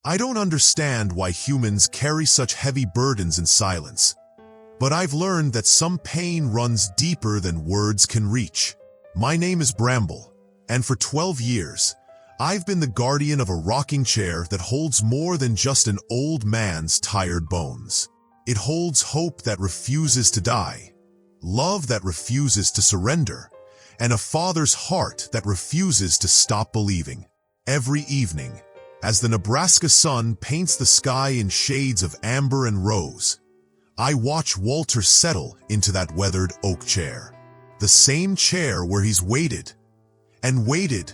I don't understand why humans carry such heavy burdens in silence, but I've learned that some pain runs deeper than words can reach. My name is Bramble, and for 12 years, I've been the guardian of a rocking chair that holds more than just an old man's tired bones. It holds hope that refuses to die, love that refuses to surrender, and a father's heart that refuses to stop believing. Every evening, as the Nebraska sun paints the sky in shades of amber and rose, I watch Walter settle into that weathered oak chair. The same chair where he's waited, and waited,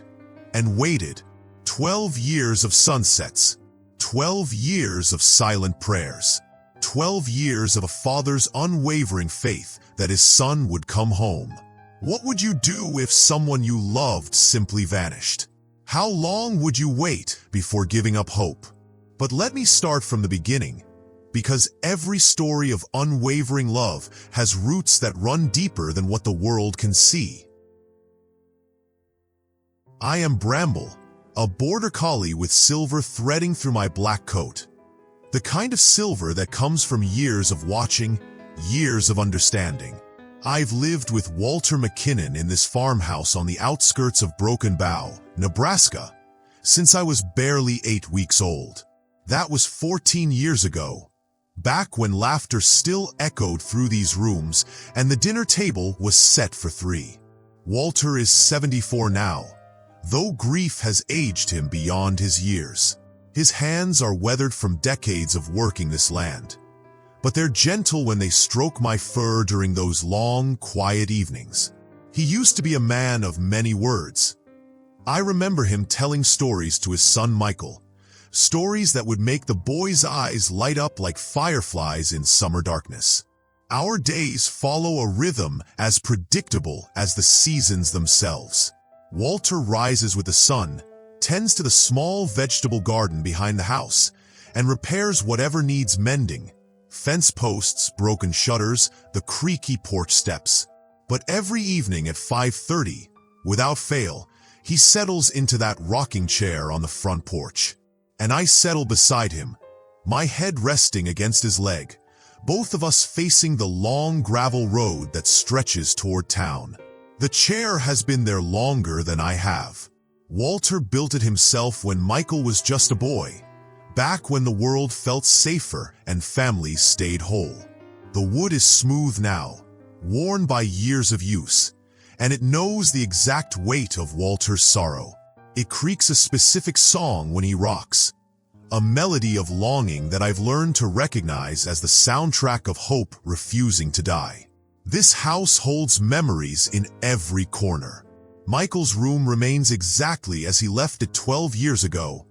and waited. 12 years of sunsets, 12 years of silent prayers, 12 years of a father's unwavering faith that his son would come home. What would you do if someone you loved simply vanished? How long would you wait before giving up hope? But let me start from the beginning, because every story of unwavering love has roots that run deeper than what the world can see. I am Bramble, a border collie with silver threading through my black coat. The kind of silver that comes from years of watching, years of understanding. I've lived with Walter McKinnon in this farmhouse on the outskirts of Broken Bow, Nebraska, since I was barely 8 weeks old. That was 14 years ago, back when laughter still echoed through these rooms and the dinner table was set for 3. Walter is 74 now, though grief has aged him beyond his years. His hands are weathered from decades of working this land, but they're gentle when they stroke my fur during those long, quiet evenings. He used to be a man of many words. I remember him telling stories to his son Michael, stories that would make the boy's eyes light up like fireflies in summer darkness. Our days follow a rhythm as predictable as the seasons themselves. Walter rises with the sun, tends to the small vegetable garden behind the house, and repairs whatever needs mending. Fence posts, broken shutters, the creaky porch steps. But every evening at 5:30, without fail, he settles into that rocking chair on the front porch. And I settle beside him, my head resting against his leg, both of us facing the long gravel road that stretches toward town. The chair has been there longer than I have. Walter built it himself when Michael was just a boy, back when the world felt safer and families stayed whole. The wood is smooth now, worn by years of use, and it knows the exact weight of Walter's sorrow. It creaks a specific song when he rocks, a melody of longing that I've learned to recognize as the soundtrack of hope refusing to die. This house holds memories in every corner. Michael's room remains exactly as he left it 12 years ago.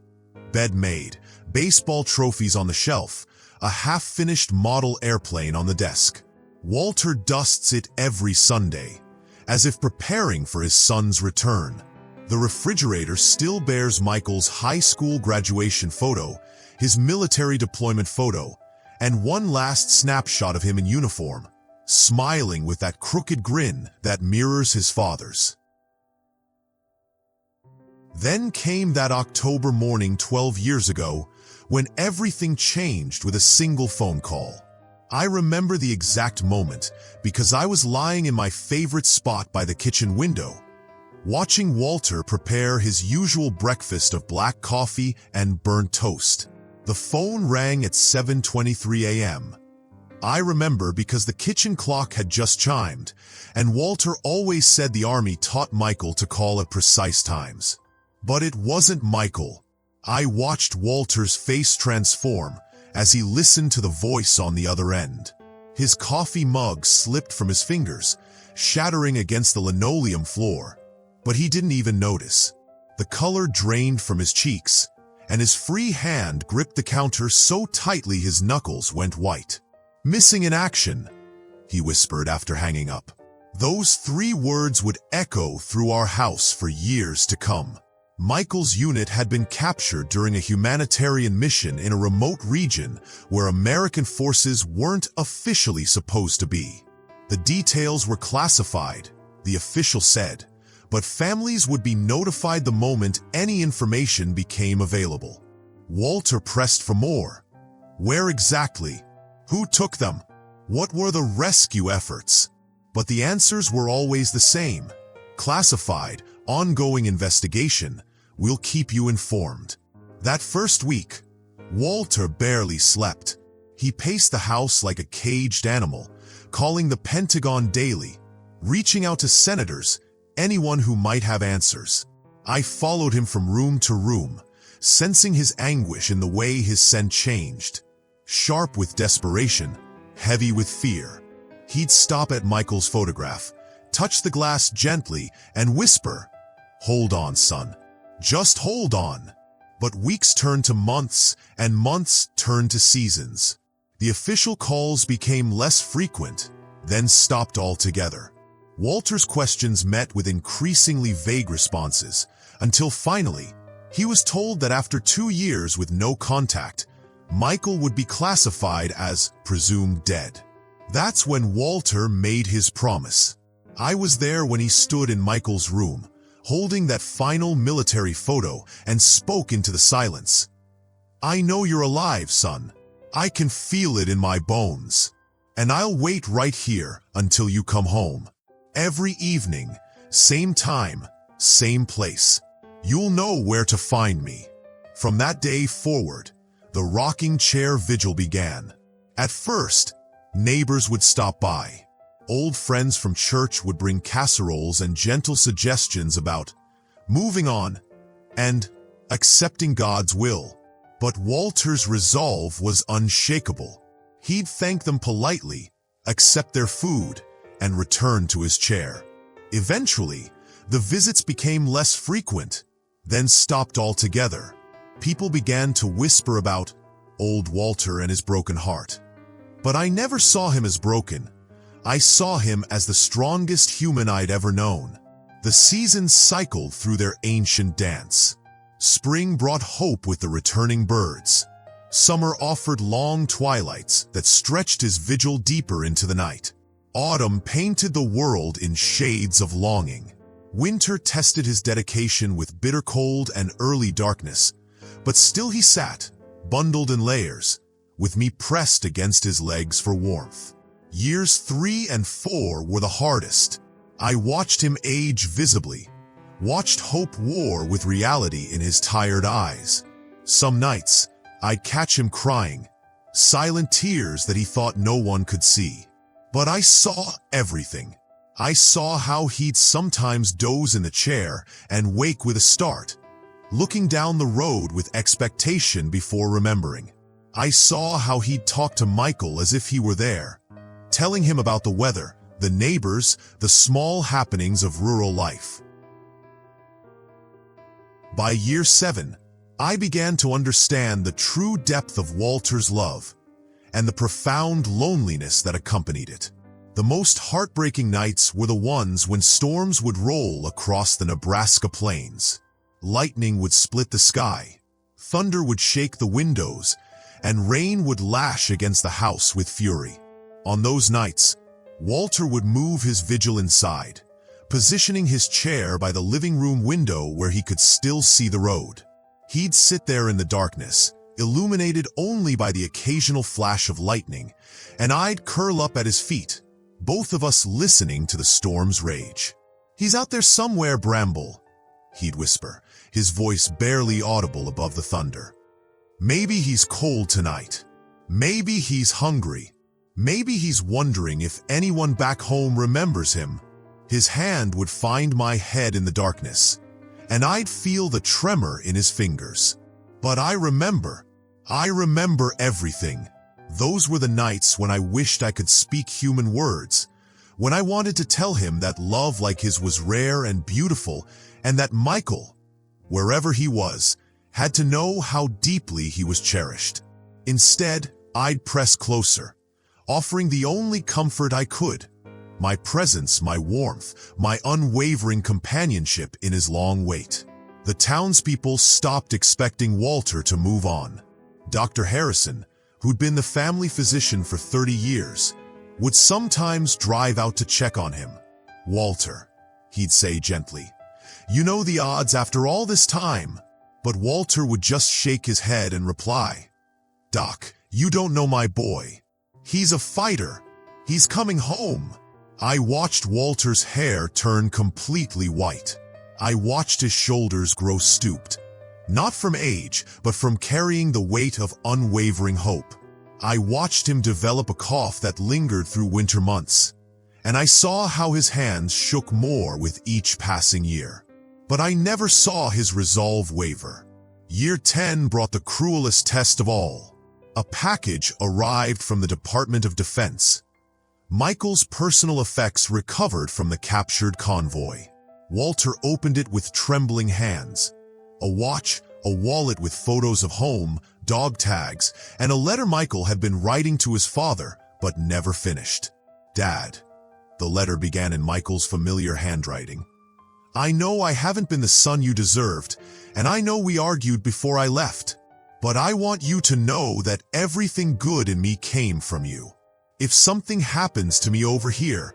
Bed made, baseball trophies on the shelf, a half-finished model airplane on the desk. Walter dusts it every Sunday, as if preparing for his son's return. The refrigerator still bears Michael's high school graduation photo, his military deployment photo, and one last snapshot of him in uniform, smiling with that crooked grin that mirrors his father's. Then came that October morning 12 years ago, when everything changed with a single phone call. I remember the exact moment because I was lying in my favorite spot by the kitchen window, watching Walter prepare his usual breakfast of black coffee and burnt toast. The phone rang at 7:23 a.m. I remember because the kitchen clock had just chimed, and Walter always said the Army taught Michael to call at precise times. But it wasn't Michael. I watched Walter's face transform as he listened to the voice on the other end. His coffee mug slipped from his fingers, shattering against the linoleum floor, but he didn't even notice. The color drained from his cheeks, and his free hand gripped the counter so tightly his knuckles went white. "Missing in action," he whispered after hanging up. Those 3 words would echo through our house for years to come. Michael's unit had been captured during a humanitarian mission in a remote region where American forces weren't officially supposed to be. The details were classified, the official said, but families would be notified the moment any information became available. Walter pressed for more. Where exactly? Who took them? What were the rescue efforts? But the answers were always the same. Classified, ongoing investigation. We'll keep you informed. That first week, Walter barely slept. He paced the house like a caged animal, calling the Pentagon daily, reaching out to senators, anyone who might have answers. I followed him from room to room, sensing his anguish in the way his scent changed. Sharp with desperation, heavy with fear. He'd stop at Michael's photograph, touch the glass gently, and whisper, "Hold on, son. Just hold on." But weeks turned to months, and months turned to seasons. The official calls became less frequent, then stopped altogether. Walter's questions met with increasingly vague responses, until finally, he was told that after 2 years with no contact, Michael would be classified as presumed dead. That's when Walter made his promise. I was there when he stood in Michael's room, holding that final military photo, and spoke into the silence. "I know you're alive, son. I can feel it in my bones. And I'll wait right here until you come home. Every evening, same time, same place. You'll know where to find me." From that day forward, the rocking chair vigil began. At first, neighbors would stop by. Old friends from church would bring casseroles and gentle suggestions about moving on and accepting God's will. But Walter's resolve was unshakable. He'd thank them politely, accept their food, and return to his chair. Eventually, the visits became less frequent, then stopped altogether. People began to whisper about old Walter and his broken heart. But I never saw him as broken. I saw him as the strongest human I'd ever known. The seasons cycled through their ancient dance. Spring brought hope with the returning birds. Summer offered long twilights that stretched his vigil deeper into the night. Autumn painted the world in shades of longing. Winter tested his dedication with bitter cold and early darkness, but still he sat, bundled in layers, with me pressed against his legs for warmth. Years 3 and 4 were the hardest. I watched him age visibly, watched hope war with reality in his tired eyes. Some nights, I'd catch him crying, silent tears that he thought no one could see. But I saw everything. I saw how he'd sometimes doze in the chair and wake with a start, looking down the road with expectation before remembering. I saw how he'd talk to Michael as if he were there, telling him about the weather, the neighbors, the small happenings of rural life. By year 7, I began to understand the true depth of Walter's love and the profound loneliness that accompanied it. The most heartbreaking nights were the ones when storms would roll across the Nebraska plains. Lightning would split the sky, thunder would shake the windows, and rain would lash against the house with fury. On those nights, Walter would move his vigil inside, positioning his chair by the living room window where he could still see the road. He'd sit there in the darkness, illuminated only by the occasional flash of lightning, and I'd curl up at his feet, both of us listening to the storm's rage. "He's out there somewhere, Bramble," he'd whisper, his voice barely audible above the thunder. "Maybe he's cold tonight. Maybe he's hungry. Maybe he's wondering if anyone back home remembers him." His hand would find my head in the darkness, and I'd feel the tremor in his fingers. But I remember everything. Those were the nights when I wished I could speak human words, when I wanted to tell him that love like his was rare and beautiful, and that Michael, wherever he was, had to know how deeply he was cherished. Instead, I'd press closer, offering the only comfort I could, my presence, my warmth, my unwavering companionship in his long wait. The townspeople stopped expecting Walter to move on. Dr. Harrison, who'd been the family physician for 30 years, would sometimes drive out to check on him. "Walter," he'd say gently, "you know the odds after all this time. But Walter would just shake his head and reply, "Doc, you don't know my boy. He's a fighter. He's coming home." I watched Walter's hair turn completely white. I watched his shoulders grow stooped, not from age, but from carrying the weight of unwavering hope. I watched him develop a cough that lingered through winter months, and I saw how his hands shook more with each passing year. But I never saw his resolve waver. Year 10 brought the cruelest test of all. A package arrived from the Department of Defense. Michael's personal effects recovered from the captured convoy. Walter opened it with trembling hands. A watch, a wallet with photos of home, dog tags, and a letter Michael had been writing to his father, but never finished. "Dad," the letter began in Michael's familiar handwriting. "I know I haven't been the son you deserved, and I know we argued before I left. But I want you to know that everything good in me came from you. If something happens to me over here,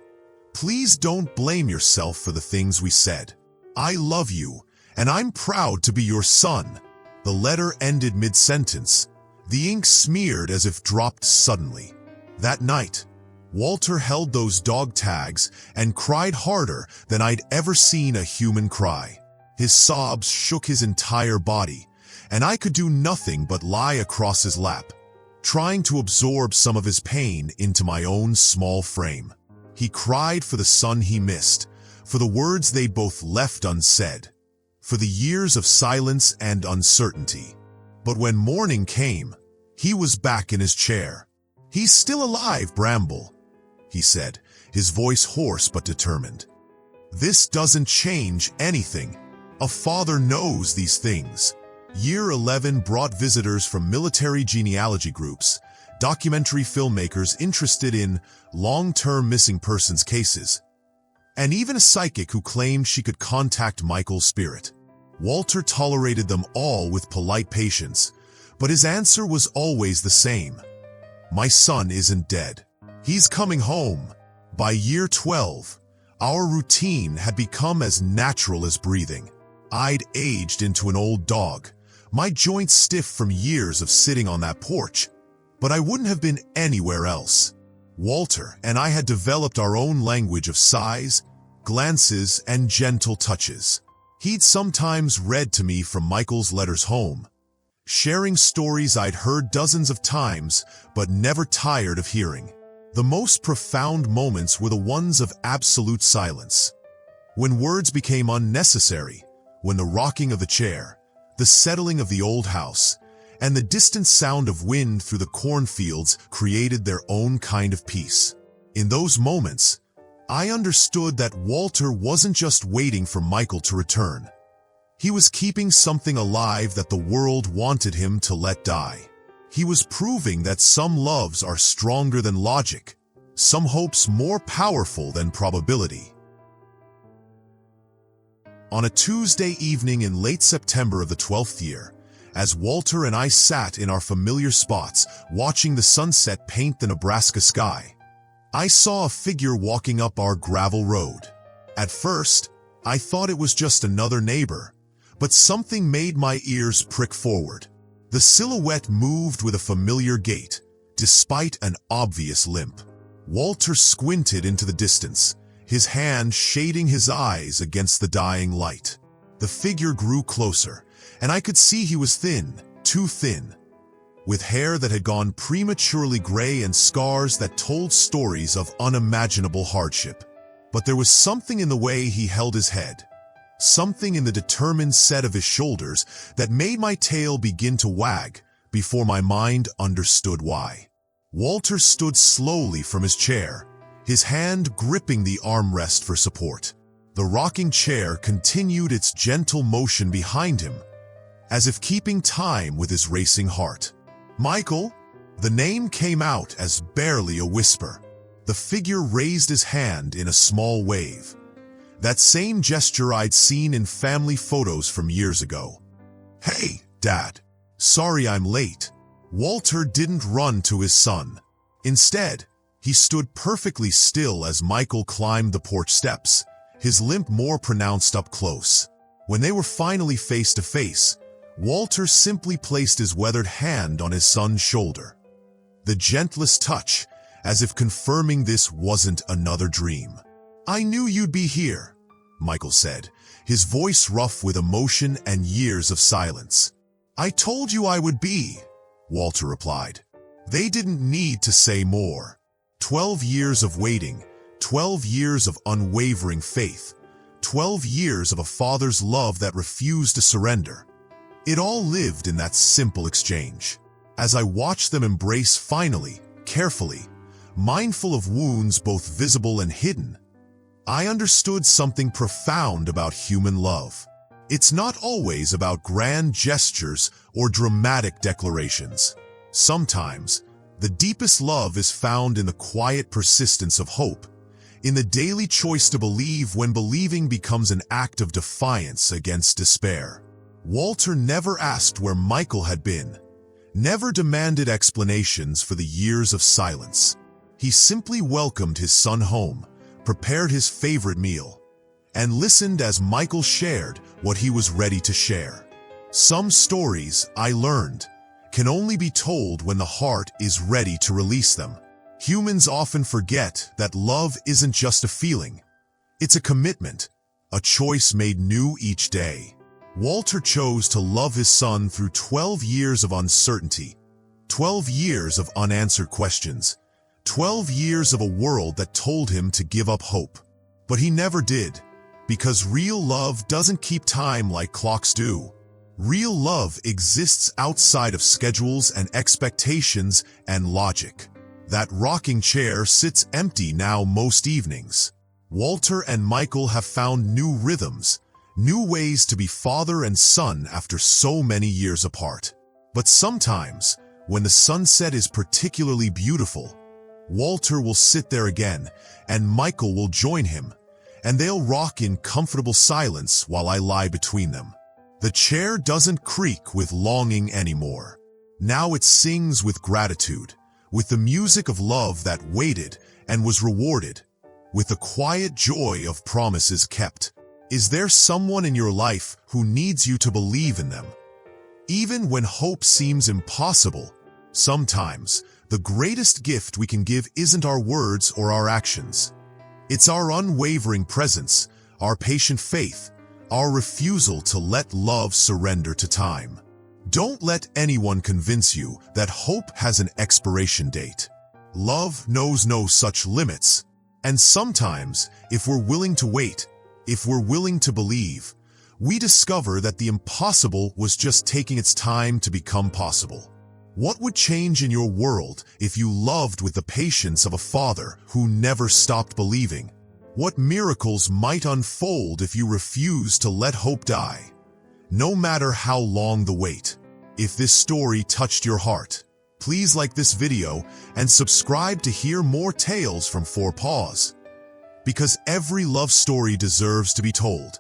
please don't blame yourself for the things we said. I love you, and I'm proud to be your son." The letter ended mid-sentence, the ink smeared as if dropped suddenly. That night, Walter held those dog tags and cried harder than I'd ever seen a human cry. His sobs shook his entire body, and I could do nothing but lie across his lap, trying to absorb some of his pain into my own small frame. He cried for the son he missed, for the words they both left unsaid, for the years of silence and uncertainty. But when morning came, he was back in his chair. "He's still alive, Bramble," he said, his voice hoarse but determined. "This doesn't change anything. A father knows these things." Year 11 brought visitors from military genealogy groups, documentary filmmakers interested in long-term missing persons cases, and even a psychic who claimed she could contact Michael's spirit. Walter tolerated them all with polite patience, but his answer was always the same. "My son isn't dead. He's coming home." By year 12, our routine had become as natural as breathing. I'd aged into an old dog, my joints stiff from years of sitting on that porch, but I wouldn't have been anywhere else. Walter and I had developed our own language of sighs, glances, and gentle touches. He'd sometimes read to me from Michael's letters home, sharing stories I'd heard dozens of times but never tired of hearing. The most profound moments were the ones of absolute silence, when words became unnecessary, when the rocking of the chair, the settling of the old house, and the distant sound of wind through the cornfields created their own kind of peace. In those moments, I understood that Walter wasn't just waiting for Michael to return. He was keeping something alive that the world wanted him to let die. He was proving that some loves are stronger than logic, some hopes more powerful than probability. On a Tuesday evening in late September of the 12th year, as Walter and I sat in our familiar spots watching the sunset paint the Nebraska sky, I saw a figure walking up our gravel road. At first, I thought it was just another neighbor, but something made my ears prick forward. The silhouette moved with a familiar gait, despite an obvious limp. Walter squinted into the distance, his hand shading his eyes against the dying light. The figure grew closer, and I could see he was thin, too thin, with hair that had gone prematurely gray and scars that told stories of unimaginable hardship. But there was something in the way he held his head, something in the determined set of his shoulders that made my tail begin to wag before my mind understood why. Walter stood slowly from his chair, his hand gripping the armrest for support. The rocking chair continued its gentle motion behind him, as if keeping time with his racing heart. "Michael?" The name came out as barely a whisper. The figure raised his hand in a small wave, that same gesture I'd seen in family photos from years ago. "Hey, Dad. Sorry I'm late." Walter didn't run to his son. Instead, he stood perfectly still as Michael climbed the porch steps, his limp more pronounced up close. When they were finally face to face, Walter simply placed his weathered hand on his son's shoulder. The gentlest touch, as if confirming this wasn't another dream. "I knew you'd be here," Michael said, his voice rough with emotion and years of silence. "I told you I would be," Walter replied. They didn't need to say more. 12 years of waiting, 12 years of unwavering faith, 12 years of a father's love that refused to surrender. It all lived in that simple exchange. As I watched them embrace finally, carefully, mindful of wounds both visible and hidden, I understood something profound about human love. It's not always about grand gestures or dramatic declarations. Sometimes, the deepest love is found in the quiet persistence of hope, in the daily choice to believe when believing becomes an act of defiance against despair. Walter never asked where Michael had been, never demanded explanations for the years of silence. He simply welcomed his son home, prepared his favorite meal, and listened as Michael shared what he was ready to share. Some stories, I learned, can only be told when the heart is ready to release them. Humans often forget that love isn't just a feeling. It's a commitment, a choice made new each day. Walter chose to love his son through 12 years of uncertainty, 12 years of unanswered questions, 12 years of a world that told him to give up hope. But he never did, because real love doesn't keep time like clocks do. Real love exists outside of schedules and expectations and logic. That rocking chair sits empty now most evenings. Walter and Michael have found new rhythms, new ways to be father and son after so many years apart. But sometimes, when the sunset is particularly beautiful, Walter will sit there again, and Michael will join him, and they'll rock in comfortable silence while I lie between them. The chair doesn't creak with longing anymore. Now it sings with gratitude, with the music of love that waited and was rewarded, with the quiet joy of promises kept. Is there someone in your life who needs you to believe in them? Even when hope seems impossible, sometimes the greatest gift we can give isn't our words or our actions. It's our unwavering presence, our patient faith, our refusal to let love surrender to time. Don't let anyone convince you that hope has an expiration date. Love knows no such limits. And sometimes, if we're willing to wait, if we're willing to believe, we discover that the impossible was just taking its time to become possible. What would change in your world if you loved with the patience of a father who never stopped believing? What miracles might unfold if you refuse to let hope die, no matter how long the wait? If this story touched your heart, please like this video and subscribe to hear more tales from Paws. Because every love story deserves to be told.